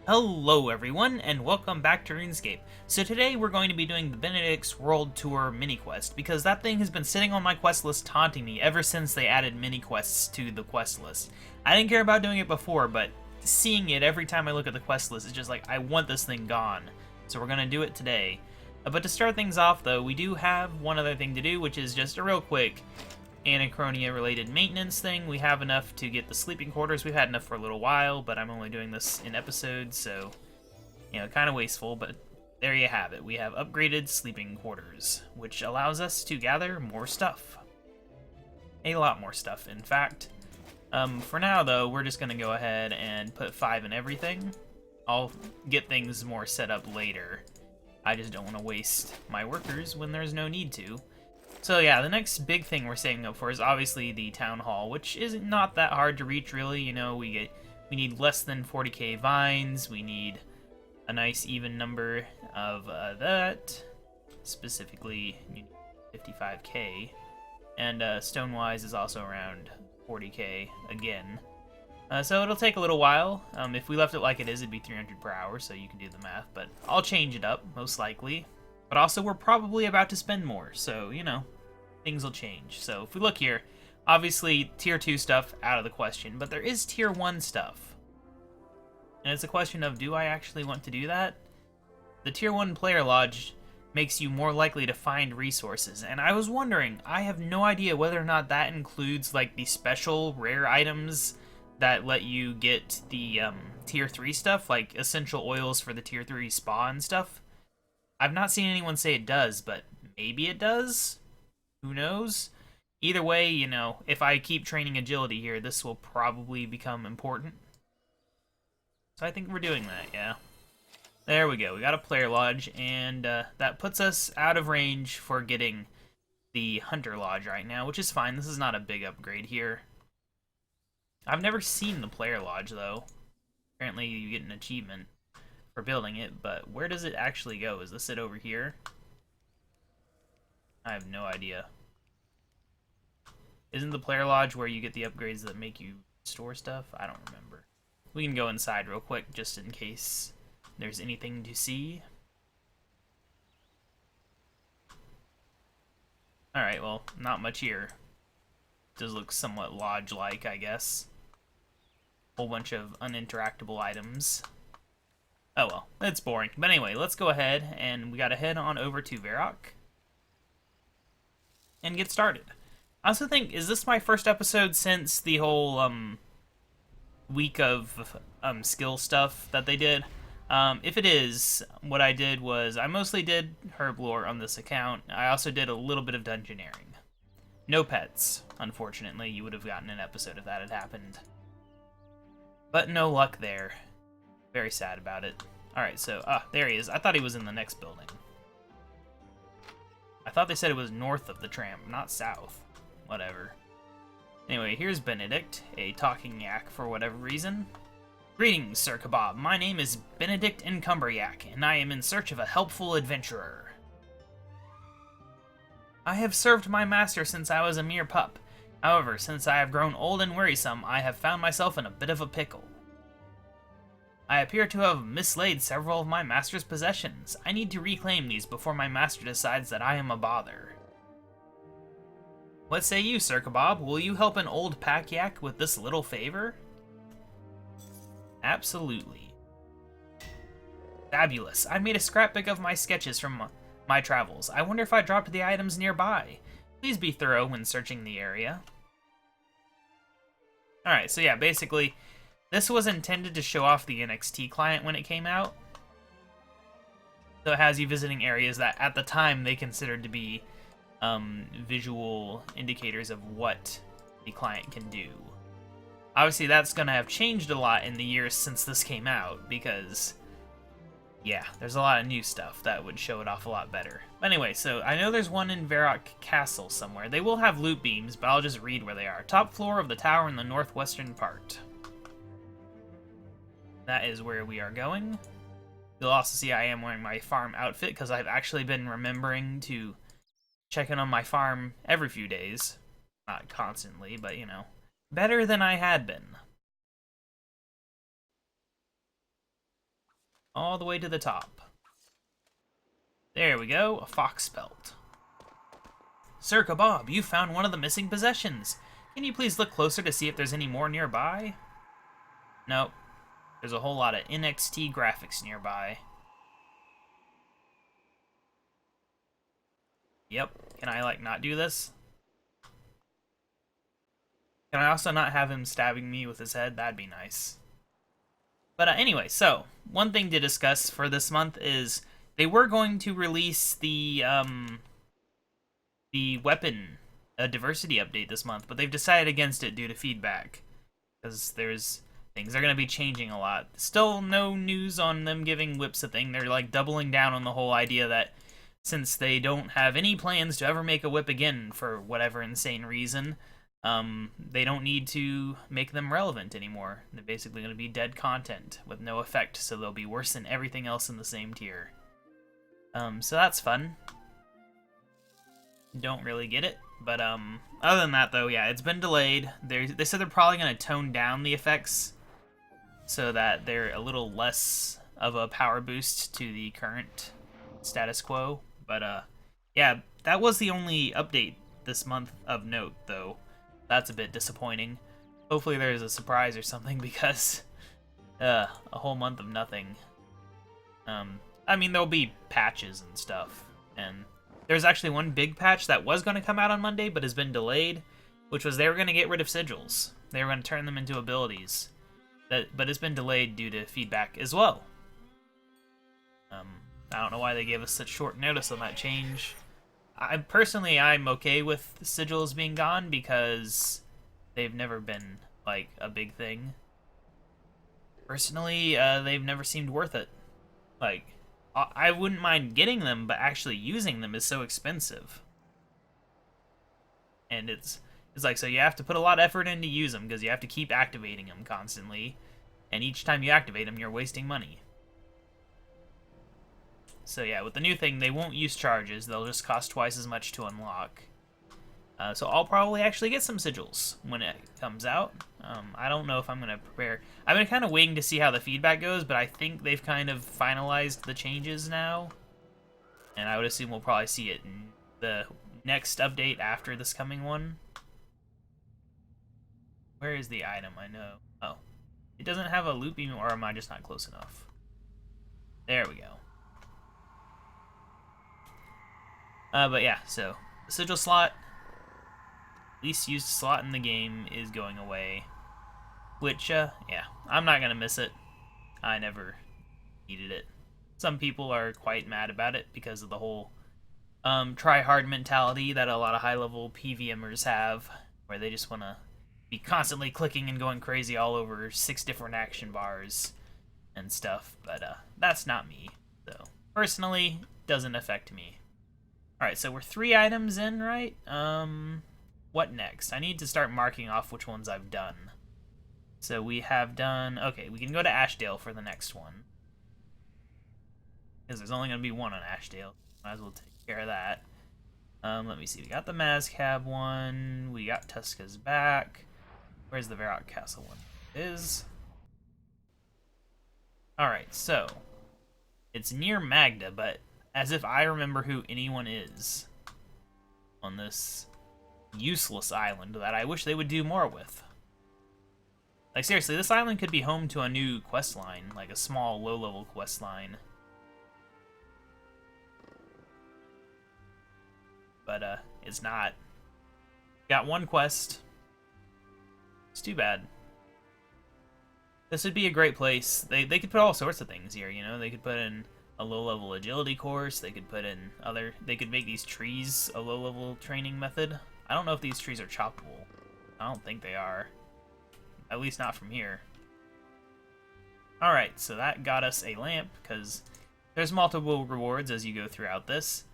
Hello everyone, and welcome back to RuneScape. So today we're going to be doing the Benedict's World Tour mini-quest, because that thing has been sitting on my quest list taunting me ever since they added mini-quests to the quest list. I didn't care about doing it before, but seeing it every time I look at the quest list is just like, I want this thing gone. So we're going to do it today. But to start things off though, we do have one other thing to do, which is just a real quick Anachronia-related maintenance thing. We have enough to get the sleeping quarters. We've had enough for a little while, but I'm only doing this in episodes, so, you know, kind of wasteful, but there you have it. We have upgraded sleeping quarters, which allows us to gather more stuff. A lot more stuff, in fact. For now, though, we're just going to go ahead and put 5 in everything. I'll get things more set up later. I just don't want to waste my workers when there's no need to. So yeah, the next big thing we're saving up for is obviously the town hall, which isn't not that hard to reach really. You know, we need less than 40k vines. We need a nice even number of that. Specifically, you need 55k, and Stonewise is also around 40k again. So it'll take a little while. If we left it like it is, it'd be 300 per hour, so you can do the math. But I'll change it up, most likely. But also, we're probably about to spend more, so, you know, things will change. So if we look here, obviously tier 2 stuff out of the question, but there is tier 1 stuff. And it's a question of, do I actually want to do that? The tier 1 player lodge makes you more likely to find resources, and I was wondering, I have no idea whether or not that includes like the special rare items that let you get the tier 3 stuff, like essential oils for the tier 3 spa and stuff. I've not seen anyone say it does, but maybe it does? Who knows? Either way, you know, if I keep training agility here, this will probably become important. So I think we're doing that, yeah. There we go, we got a player lodge, and that puts us out of range for getting the hunter lodge right now, which is fine. This is not a big upgrade here. I've never seen the player lodge, though. Apparently you get an achievement for building it, but where does it actually go? Is this it over here? I have no idea. Isn't the player lodge where you get the upgrades that make you store stuff? I don't remember. We can go inside real quick just in case there's anything to see. Alright, well, not much here. Does look somewhat lodge-like, I guess. Whole bunch of uninteractable items. Oh well, it's boring. But anyway, let's go ahead and we gotta head on over to Varrock and get started. I also think, is this my first episode since the whole week of skill stuff that they did? If it is, what I did was I mostly did herb lore on this account. I also did a little bit of dungeoneering. No pets, unfortunately. You would have gotten an episode if that had happened. But no luck there. Very sad about it. Alright, so, there he is. I thought he was in the next building. I thought they said it was north of the tram, not south. Whatever. Anyway, here's Benedict, a talking yak for whatever reason. Greetings, Sir KaBob. My name is Benedict Encumberyak, and I am in search of a helpful adventurer. I have served my master since I was a mere pup. However, since I have grown old and wearisome, I have found myself in a bit of a pickle. I appear to have mislaid several of my master's possessions. I need to reclaim these before my master decides that I am a bother. What say you, Sir KaBob? Will you help an old pack yak with this little favor? Absolutely. Fabulous. I made a scrapbook of my sketches from my travels. I wonder if I dropped the items nearby. Please be thorough when searching the area. Alright, so yeah, basically, this was intended to show off the NXT client when it came out. So it has you visiting areas that, at the time, they considered to be visual indicators of what the client can do. Obviously, that's going to have changed a lot in the years since this came out, because, yeah, there's a lot of new stuff that would show it off a lot better. But anyway, so I know there's one in Varrock Castle somewhere. They will have loot beams, but I'll just read where they are. Top floor of the tower in the northwestern part. That is where we are going. You'll also see I am wearing my farm outfit, because I've actually been remembering to check in on my farm every few days. Not constantly, but, you know, better than I had been. all the way to the top. There we go, a fox pelt. Sir KaBob, you found one of the missing possessions. Can you please look closer to see if there's any more nearby? Nope. There's a whole lot of NXT graphics nearby. Yep. Can I, like, not do this? Can I also not have him stabbing me with his head? That'd be nice. But anyway, so, one thing to discuss for this month is they were going to release the weapon diversity update this month, but they've decided against it due to feedback. Because things are going to be changing a lot. Still no news on them giving whips a thing. They're, like, doubling down on the whole idea that since they don't have any plans to ever make a whip again for whatever insane reason, they don't need to make them relevant anymore. They're basically going to be dead content with no effect, so they'll be worse than everything else in the same tier. So that's fun. Don't really get it, but other than that, though, yeah, it's been delayed. They said they're probably going to tone down the effects so that they're a little less of a power boost to the current status quo. But yeah, that was the only update this month of note, though. That's a bit disappointing. Hopefully there's a surprise or something, because a whole month of nothing. I mean, there'll be patches and stuff, and there's actually one big patch that was going to come out on Monday, but has been delayed, which was they were going to get rid of sigils. They were going to turn them into abilities. But it's been delayed due to feedback as well. I don't know why they gave us such short notice on that change. Personally, I'm okay with sigils being gone because they've never been, like, a big thing. Personally, they've never seemed worth it. Like, I wouldn't mind getting them, but actually using them is so expensive. And it's like, so you have to put a lot of effort in to use them, because you have to keep activating them constantly. And each time you activate them, you're wasting money. So yeah, with the new thing, they won't use charges. They'll just cost twice as much to unlock. So I'll probably actually get some sigils when it comes out. I don't know if I'm going to prepare. I've been kind of waiting to see how the feedback goes, but I think they've kind of finalized the changes now. And I would assume we'll probably see it in the next update after this coming one. Where is the item? I know. Oh. It doesn't have a looping, or am I just not close enough? There we go. But yeah, so the sigil slot, least used slot in the game, is going away. Which, yeah, I'm not gonna miss it. I never needed it. Some people are quite mad about it because of the whole try-hard mentality that a lot of high-level PVMers have, where they just want to be constantly clicking and going crazy all over 6 different action bars and stuff, but that's not me, so personally, doesn't affect me. Alright, so we're 3 items in, right? What next? I need to start marking off which ones I've done. So we have done... Okay, we can go to Ashdale for the next one. Because there's only going to be one on Ashdale. Might as well take care of that. Let me see. We got the Mazcab one. We got Tuska's back. Where's the Varrock Castle one? It is. Alright, so... It's near Magda, but as if I remember who anyone is on this useless island that I wish they would do more with. Like, seriously, this island could be home to a new quest line, like a small, low-level quest line. But, it's not. Got one quest. It's too bad. This would be a great place. They could put all sorts of things here, you know? They could put in a low-level agility course. They could put in They could make these trees a low-level training method. I don't know if these trees are choppable. I don't think they are. At least not from here. Alright, so that got us a lamp, because there's multiple rewards as you go throughout this.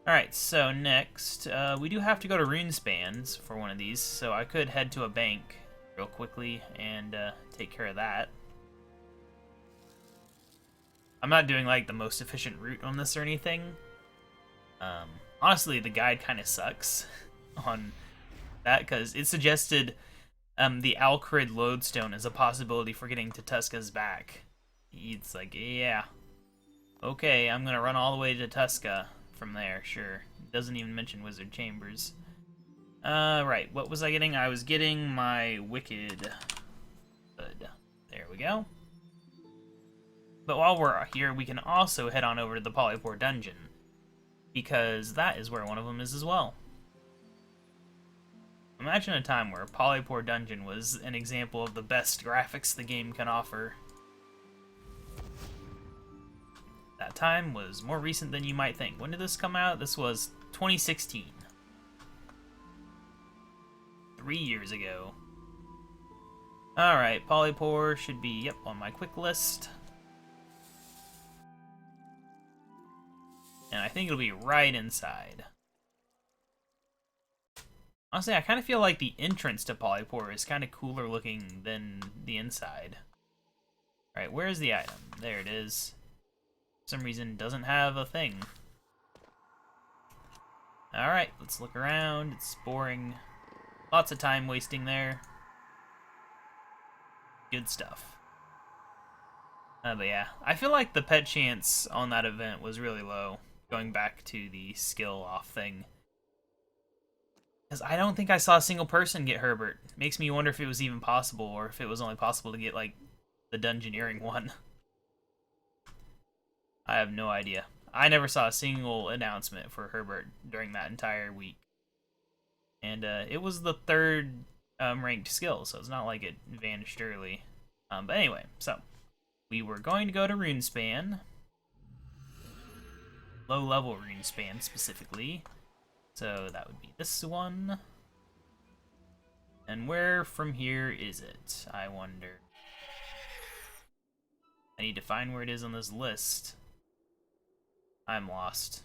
Alright, so next, we do have to go to RuneSpans for one of these, so I could head to a bank real quickly and take care of that. I'm not doing, like, the most efficient route on this or anything. Honestly, the guide kind of sucks on that, because it suggested the Alcrid Lodestone as a possibility for getting to Tuska's back. It's like, yeah. Okay, I'm gonna run all the way to Tuska from there, sure. Doesn't even mention Wizard Chambers. Right, what was I getting? I was getting my Wicked Hood. There we go. But while we're here, we can also head on over to the Polypore Dungeon, because that is where one of them is as well. Imagine a time where Polypore Dungeon was an example of the best graphics the game can offer. That time was more recent than you might think. When did this come out? This was 2016. 3 years ago. Alright, Polypore should be, yep, on my quick list. And I think it'll be right inside. Honestly, I kind of feel like the entrance to Polypore is kind of cooler looking than the inside. Alright, where's the item? There it is. For some reason, it doesn't have a thing. Alright, let's look around. It's boring. Lots of time wasting there. Good stuff. But yeah, I feel like the pet chance on that event was really low, going back to the skill off thing. Because I don't think I saw a single person get Herbert. Makes me wonder if it was even possible, or if it was only possible to get, like, the Dungeoneering one. I have no idea. I never saw a single announcement for Herbert during that entire week. And it was the third ranked skill, so it's not like it vanished early. But anyway, so we were going to go to RuneSpan. Low-level RuneSpan, specifically. So that would be this one. And where from here is it, I wonder? I need to find where it is on this list. I'm lost.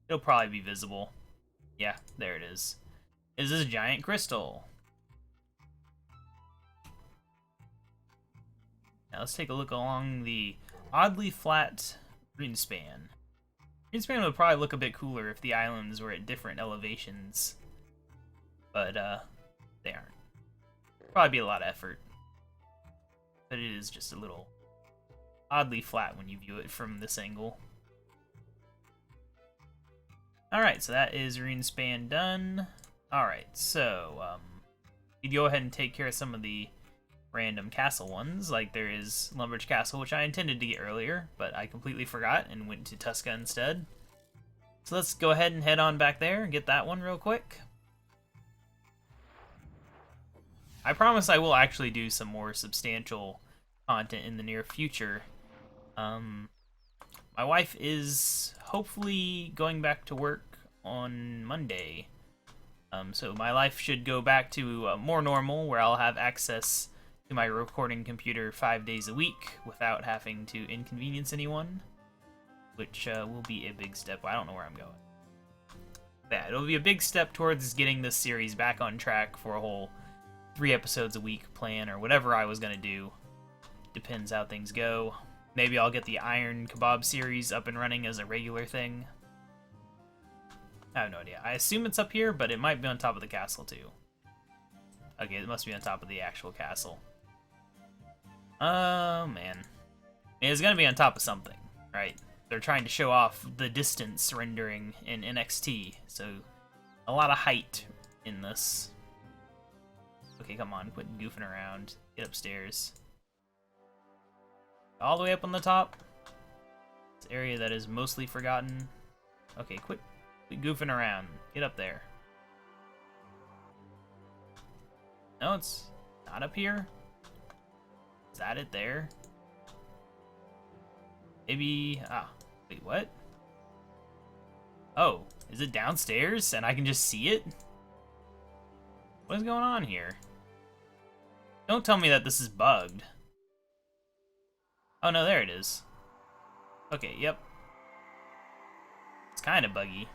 It'll probably be visible. Yeah, there it is. Is this a giant crystal? Now let's take a look along the oddly flat RuneSpan. RuneSpan would probably look a bit cooler if the islands were at different elevations. But, they aren't. Probably be a lot of effort. But it is just a little oddly flat when you view it from this angle. Alright, so that is RuneSpan done. Alright, so, you go ahead and take care of some of the random castle ones, like there is Lumbridge Castle, which I intended to get earlier, but I completely forgot and went to Tuska instead. So let's go ahead and head on back there and get that one real quick. I promise I will actually do some more substantial content in the near future. My wife is hopefully going back to work on Monday. So my life should go back to more normal, where I'll have access to my recording computer 5 days a week without having to inconvenience anyone, which will be a big step. I don't know where I'm going. Yeah, it'll be a big step towards getting this series back on track for a whole 3 episodes a week plan, or whatever I was going to do. Depends how things go. Maybe I'll get the Iron KaBob series up and running as a regular thing. I have no idea. I assume it's up here, but it might be on top of the castle too. Okay, it must be on top of the actual castle. Oh, man. It's gonna be on top of something, right? They're trying to show off the distance rendering in NXT, so a lot of height in this. Okay, come on, quit goofing around. Get upstairs. All the way up on the top. This area that is mostly forgotten. Okay, quit goofing around. Get up there. No, it's not up here. Is that it there? Maybe... Ah, wait, what? Oh, is it downstairs and I can just see it? What is going on here? Don't tell me that this is bugged. Oh no, there it is. Okay, yep. It's kind of buggy.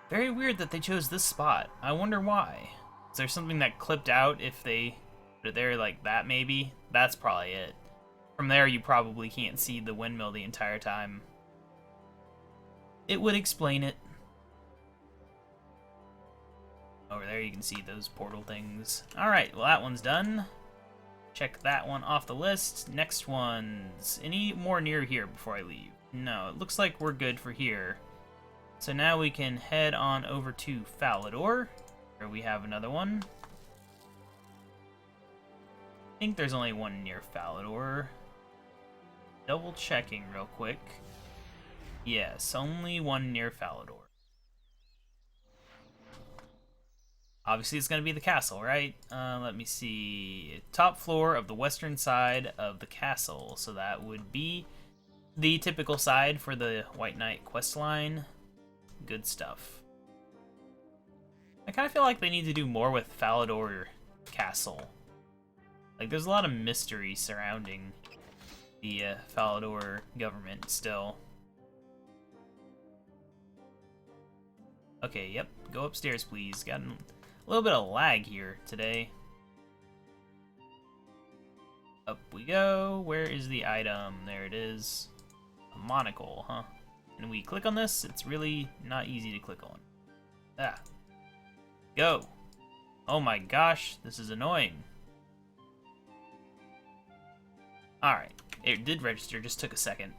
Very weird that they chose this spot. I wonder why. Is there something that clipped out if they put it there like that, maybe? That's probably it. From there, you probably can't see the windmill the entire time. It would explain it. Over there, you can see those portal things. Alright, well, that one's done. check that one off the list. Next ones. Any more near here before I leave? No, it looks like we're good for here. So now we can head on over to Falador, where we have another one. I think there's only one near Falador. Double checking real quick. Yes, only one near Falador. Obviously, it's going to be the castle, right? Let me see. Top floor of the western side of the castle. So that would be the typical side for the White Knight questline. Good stuff. I kind of feel like they need to do more with Falador Castle. Like, there's a lot of mystery surrounding the Falador government still. Okay, yep. Go upstairs, please. Got a little bit of lag here today. Up we go. Where is the item? There it is. A monocle, huh? And we click on this, it's really not easy to click on. Ah. Go. Oh my gosh, this is annoying. Alright, it did register, just took a second.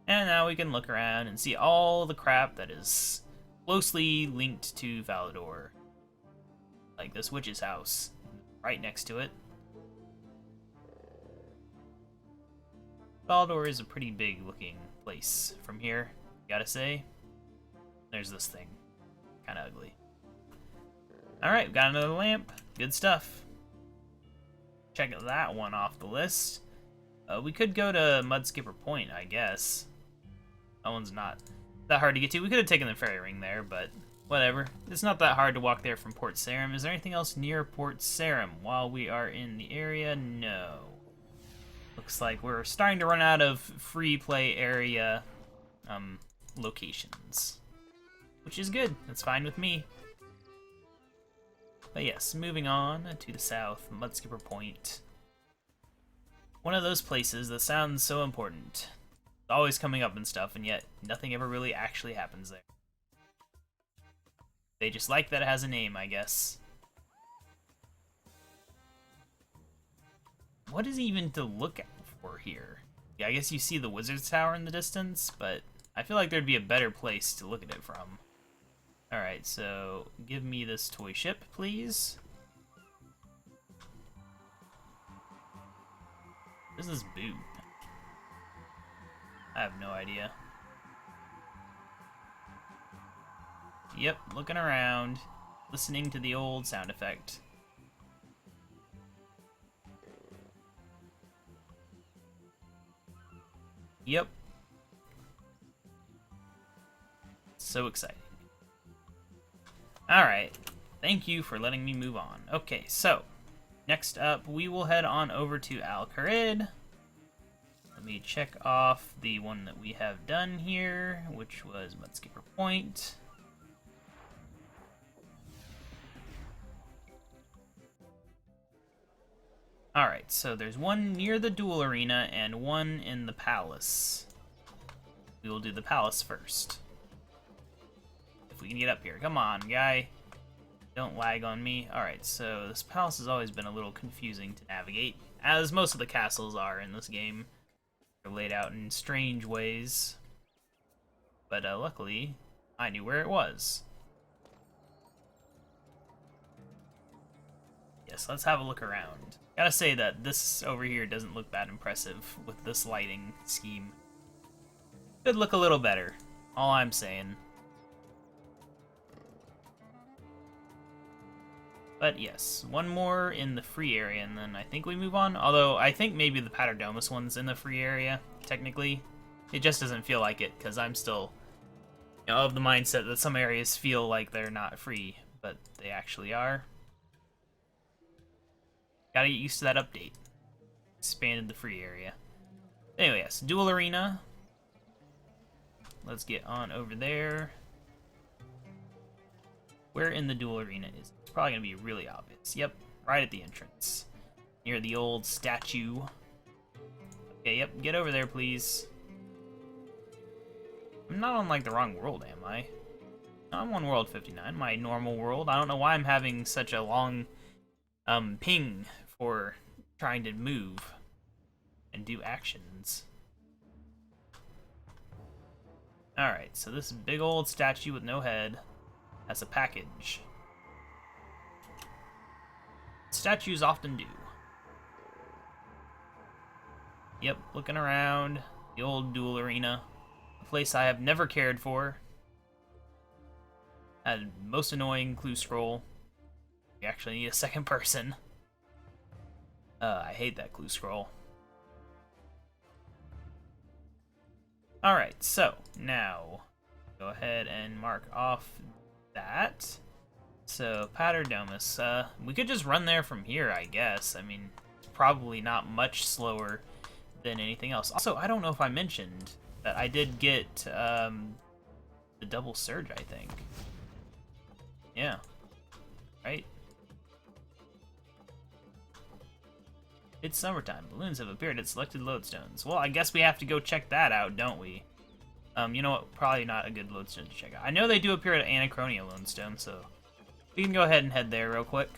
And now we can look around and see all the crap that is closely linked to Falador. Like this witch's house, right next to it. Falador is a pretty big looking place from here, gotta say. There's this thing. Kinda ugly. Alright, we've got another lamp. Good stuff. Check that one off the list. We could go to Mudskipper Point, I guess. That one's not that hard to get to. We could have taken the ferry ring there, but whatever. It's not that hard to walk there from Port Sarim. Is there anything else near Port Sarim while we are in the area? No. Looks like we're starting to run out of free play area locations. Which is good. That's fine with me. But yes, moving on to the south, Mudskipper Point. One of those places that sounds so important. It's always coming up and stuff, and yet nothing ever really actually happens there. They just like that it has a name, I guess. What is even to look at for here? Yeah, I guess you see the Wizard's Tower in the distance, but I feel like there'd be a better place to look at it from. Alright, so give me this toy ship, please. What is this boot? I have no idea. Yep, looking around, listening to the old sound effect. Yep. So exciting. Alright, thank you for letting me move on. Okay, so, next up, we will head on over to Al-Kharid. Let me check off the one that we have done here, which was Mudskipper Point. Alright, so there's one near the Duel Arena and one in the Palace. We will do the Palace first. If we can get up here. Come on, guy. Don't lag on me. Alright, so this Palace has always been a little confusing to navigate, as most of the castles are in this game. They're laid out in strange ways. But luckily, I knew where it was. Yes, let's have a look around. Gotta say that this over here doesn't look that impressive with this lighting scheme. Could look a little better, all I'm saying. But yes, one more in the free area, and then I think we move on. Although, I think maybe the Paterdomus one's in the free area, technically. It just doesn't feel like it, because I'm still of the mindset that some areas feel like they're not free, but they actually are. Gotta get used to that update. Expanded the free area. Anyway, yes, Duel Arena. Let's get on over there. Where in the Duel Arena is it? It's probably gonna be really obvious. Yep, right at the entrance. Near the old statue. Okay, yep, get over there, please. I'm not on, like, the wrong world, am I? No, I'm on World 59, my normal world. I don't know why I'm having such a long, ping for trying to move and do actions. Alright, so this big old statue with no head has a package. Statues often do. Yep, looking around. The old Duel Arena. A place I have never cared for. Had most annoying clue scroll. We actually need a second person. I hate that clue scroll. Alright, so now go ahead and mark off that. So, Paterdomus. We could just run there from here, I guess. I mean, it's probably not much slower than anything else. Also, I don't know if I mentioned that I did get the double surge, I think. Yeah. Right? It's summertime. Balloons have appeared at selected lodestones. Well, I guess we have to go check that out, don't we? You know what? Probably not a good lodestone to check out. I know they do appear at Anachronia lodestone, so we can go ahead and head there real quick.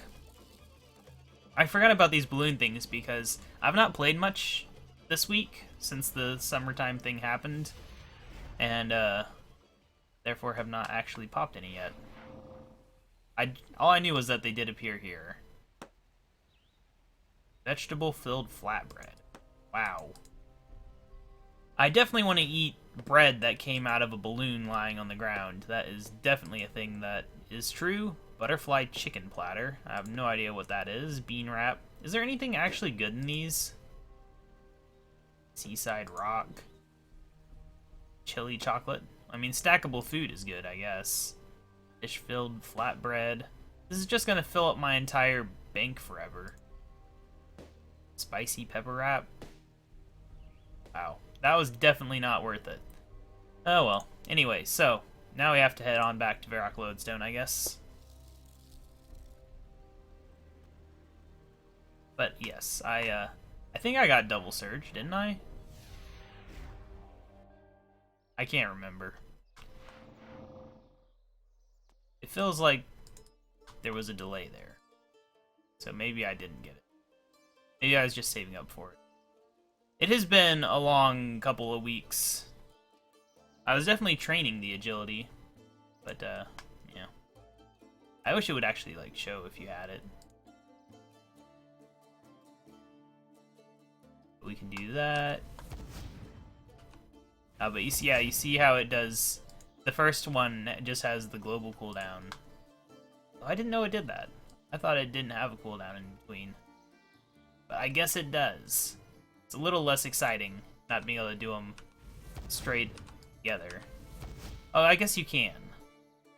I forgot about these balloon things because I've not played much this week since the summertime thing happened, and therefore have not actually popped any yet. All I knew was that they did appear here. Vegetable-filled flatbread. Wow. I definitely want to eat bread that came out of a balloon lying on the ground. That is definitely a thing that is true. Butterfly chicken platter. I have no idea what that is. Bean wrap. Is there anything actually good in these? Seaside rock. Chili chocolate. I mean, stackable food is good, I guess. Fish-filled flatbread. This is just gonna fill up my entire bank forever. Spicy pepper wrap. Wow. That was definitely not worth it. Oh well. Anyway, so now we have to head on back to Varrock Lodestone, I guess. But yes, I think I got double surge, didn't I? I can't remember. It feels like there was a delay there. So maybe I didn't get it. Maybe I was just saving up for it. It has been a long couple of weeks. I was definitely training the agility, but yeah. I wish it would actually like show if you had it. We can do that. But you see, yeah, you see how it does. The first one just has the global cooldown. Oh, I didn't know it did that. I thought it didn't have a cooldown in between. But I guess it does. It's a little less exciting not being able to do them straight together. Oh, I guess you can.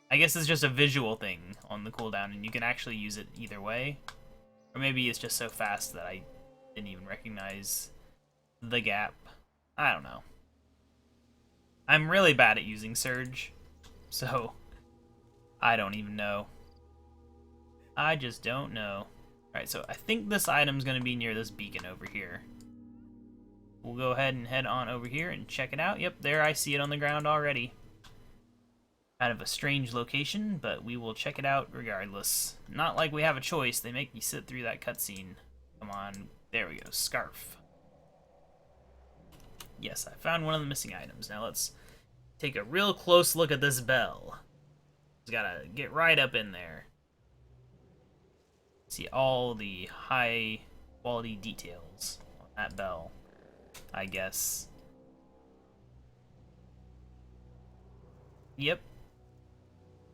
I guess it's just a visual thing on the cooldown, and you can actually use it either way. Or maybe it's just so fast that I didn't even recognize the gap. I don't know. I'm really bad at using Surge, so I don't even know. I just don't know. Alright, so I think this item's going to be near this beacon over here. We'll go ahead and head on over here and check it out. Yep, there I see it on the ground already. Kind of a strange location, but we will check it out regardless. Not like we have a choice. They make you sit through that cutscene. Come on. There we go. Scarf. Yes, I found one of the missing items. Now let's take a real close look at this bell. Just gotta get right up in there. See all the high quality details on that bell, I guess. Yep.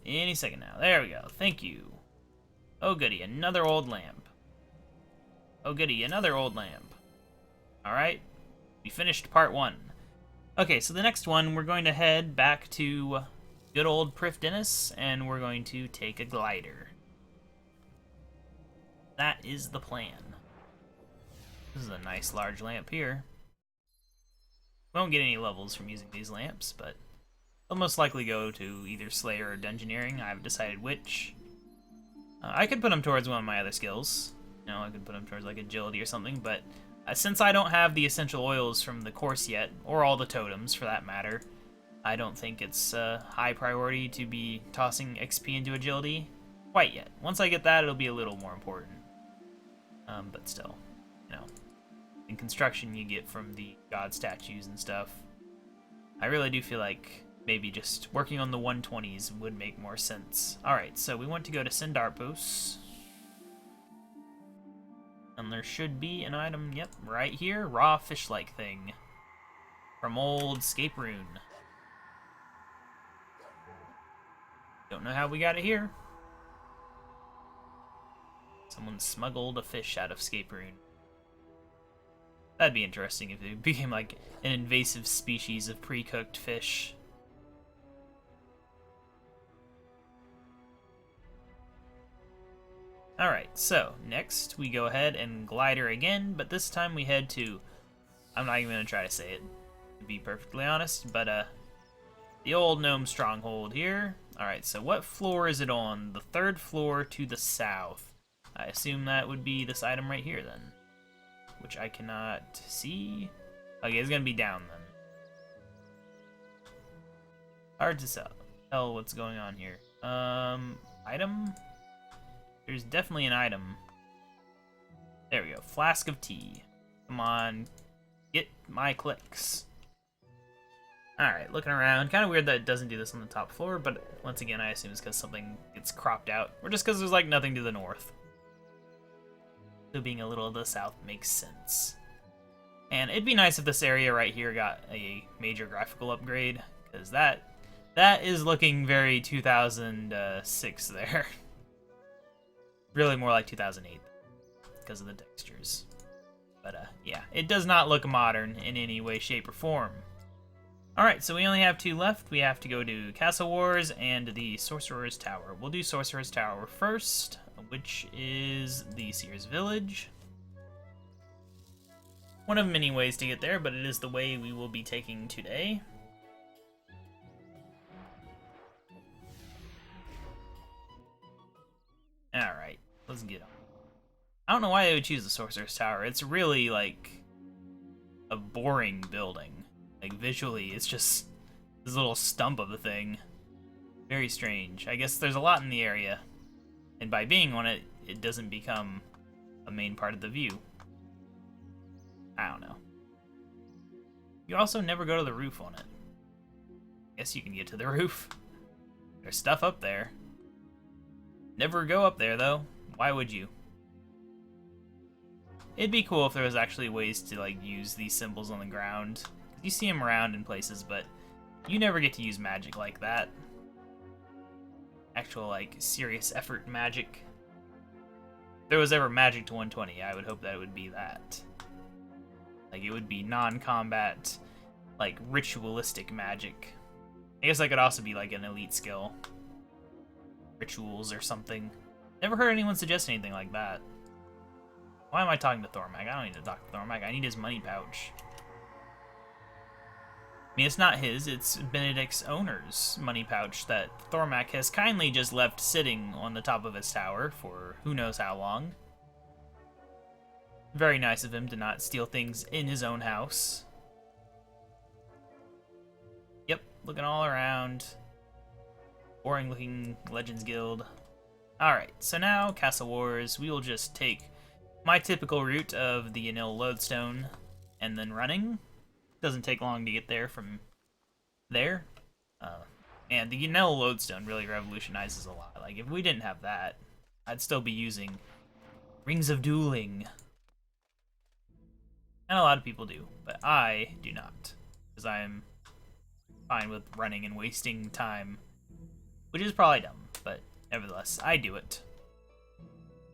Any second now. There we go. Thank you. Oh goody, another old lamp. Oh goody, another old lamp. Alright. We finished part 1. Okay, so the next one, we're going to head back to good old Prif Dennis, and we're going to take a glider. That is the plan. This is a nice large lamp here. We won't get any levels from using these lamps, but I'll most likely go to either Slayer or Dungeoneering. I haven't decided which. I could put them towards one of my other skills. You know, I could put them towards like Agility or something, but since I don't have the essential oils from the course yet, or all the totems for that matter, I don't think it's high priority to be tossing XP into Agility quite yet. Once I get that, it'll be a little more important. But still, you know, and construction you get from the god statues and stuff. I really do feel like maybe just working on the 120s would make more sense. Alright, so we want to go to Sindarpos. And there should be an item, yep, right here. Raw fish-like thing. From old Scape Rune. Don't know how we got it here. Someone smuggled a fish out of Scape Rune. That'd be interesting if it became like an invasive species of pre-cooked fish. Alright, so next we go ahead and glider again, but this time we head to... I'm not even going to try to say it, to be perfectly honest, but the old Nome Stronghold here. Alright, so what floor is it on? The 3rd floor to the south. I assume that would be this item right here then, which I cannot see. Okay, it's going to be down then. Hard to tell what's going on here. Item? There's definitely an item. There we go. Flask of tea. Come on. Get my clicks. Alright, looking around. Kind of weird that it doesn't do this on the top floor, but once again, I assume it's because something gets cropped out. Or just because there's like nothing to the north. So being a little to the south makes sense. And it'd be nice if this area right here got a major graphical upgrade, because that is looking very 2006 there. Really more like 2008 because of the textures. But yeah, it does not look modern in any way, shape, or form. Alright, so we only have 2 left. We have to go to Castle Wars and the Sorceress Tower. We'll do Sorceress Tower first, which is the Seers Village. One of many ways to get there, but it is the way we will be taking today. Alright, let's get on. I don't know why they would choose the Sorceress Tower. It's really, like, a boring building. Like, visually, it's just this little stump of a thing. Very strange. I guess there's a lot in the area. And by being on it, it doesn't become a main part of the view. I don't know. You also never go to the roof on it. Guess you can get to the roof. There's stuff up there. Never go up there, though. Why would you? It'd be cool if there was actually ways to, like, use these symbols on the ground. You see them around in places, but you never get to use magic like that. Actual, like, serious effort magic. If there was ever magic to 120, I would hope that it would be that. Like, it would be non-combat, like, ritualistic magic. I guess that could also be, like, an elite skill. Rituals or something. Never heard anyone suggest anything like that. Why am I talking to Thormac? I don't need to talk to Thormac. I need his money pouch. I mean, it's not his, it's Benedict's owner's money pouch that Thormac has kindly just left sitting on the top of his tower for who knows how long. Very nice of him to not steal things in his own house. Yep, looking all around. Boring looking Legends Guild. Alright, so now, Castle Wars, we will just take my typical route of the Yanil Lodestone and then running. Doesn't take long to get there from there. And the Yanil Lodestone really revolutionizes a lot. Like, if we didn't have that, I'd still be using Rings of Dueling. And a lot of people do, but I do not. Because I'm fine with running and wasting time. Which is probably dumb, but nevertheless, I do it.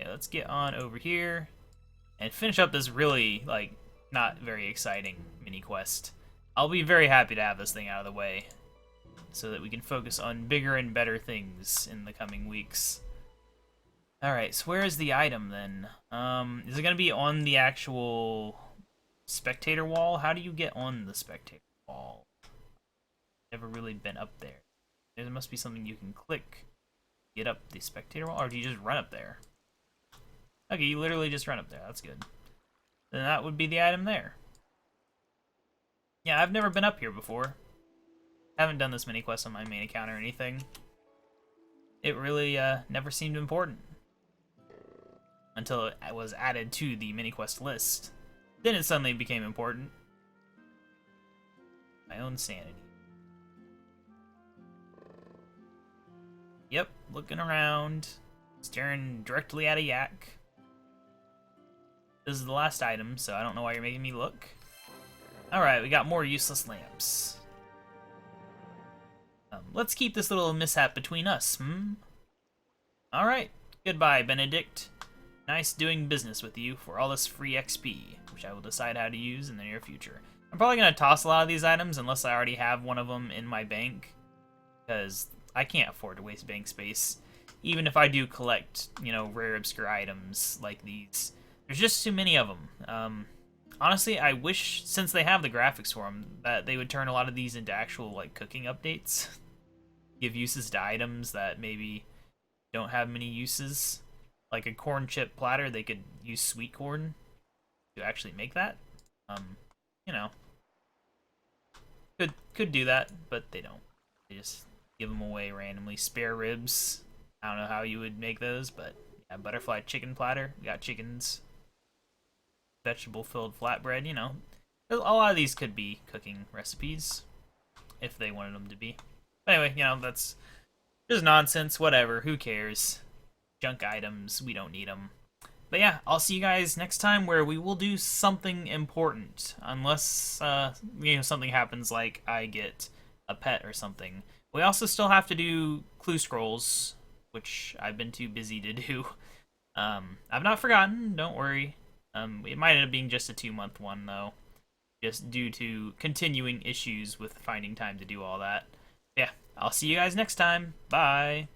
Okay, let's get on over here and finish up this really, like, not very exciting mini quest. I'll be very happy to have this thing out of the way so that we can focus on bigger and better things in the coming weeks. Alright, so where is the item then? Is it going to be on the actual spectator wall? How do you get on the spectator wall? Never really been up there. There must be something you can click, get up the spectator wall, or do you just run up there? Okay, you literally just run up there. That's good. Then that would be the item there. Yeah, I've never been up here before. Haven't done this mini quest on my main account or anything. It really never seemed important until it was added to the mini quest list. Then it suddenly became important. My own sanity. Yep, looking around, staring directly at a yak. This is the last item, so I don't know why you're making me look. Alright, we got more useless lamps. Let's keep this little mishap between us, Alright, goodbye, Benedict. Nice doing business with you for all this free XP, which I will decide how to use in the near future. I'm probably going to toss a lot of these items unless I already have one of them in my bank, because I can't afford to waste bank space. Even if I do collect, you know, rare obscure items like these. There's just too many of them. Honestly, I wish, since they have the graphics for them, that they would turn a lot of these into actual, like, cooking updates. Give uses to items that maybe don't have many uses. Like a corn chip platter, they could use sweet corn to actually make that. You know, could do that, but they don't. They just give them away randomly. Spare ribs. I don't know how you would make those, but yeah, butterfly chicken platter. We got chickens. Vegetable-filled flatbread, you know. A lot of these could be cooking recipes, if they wanted them to be. But anyway, you know, that's just nonsense. Whatever, who cares? Junk items, we don't need them. But yeah, I'll see you guys next time where we will do something important. Unless, you know, something happens like I get a pet or something. We also still have to do clue scrolls, which I've been too busy to do. I've not forgotten, don't worry. It might end up being just a 2-month one, though. Just due to continuing issues with finding time to do all that. Yeah, I'll see you guys next time. Bye!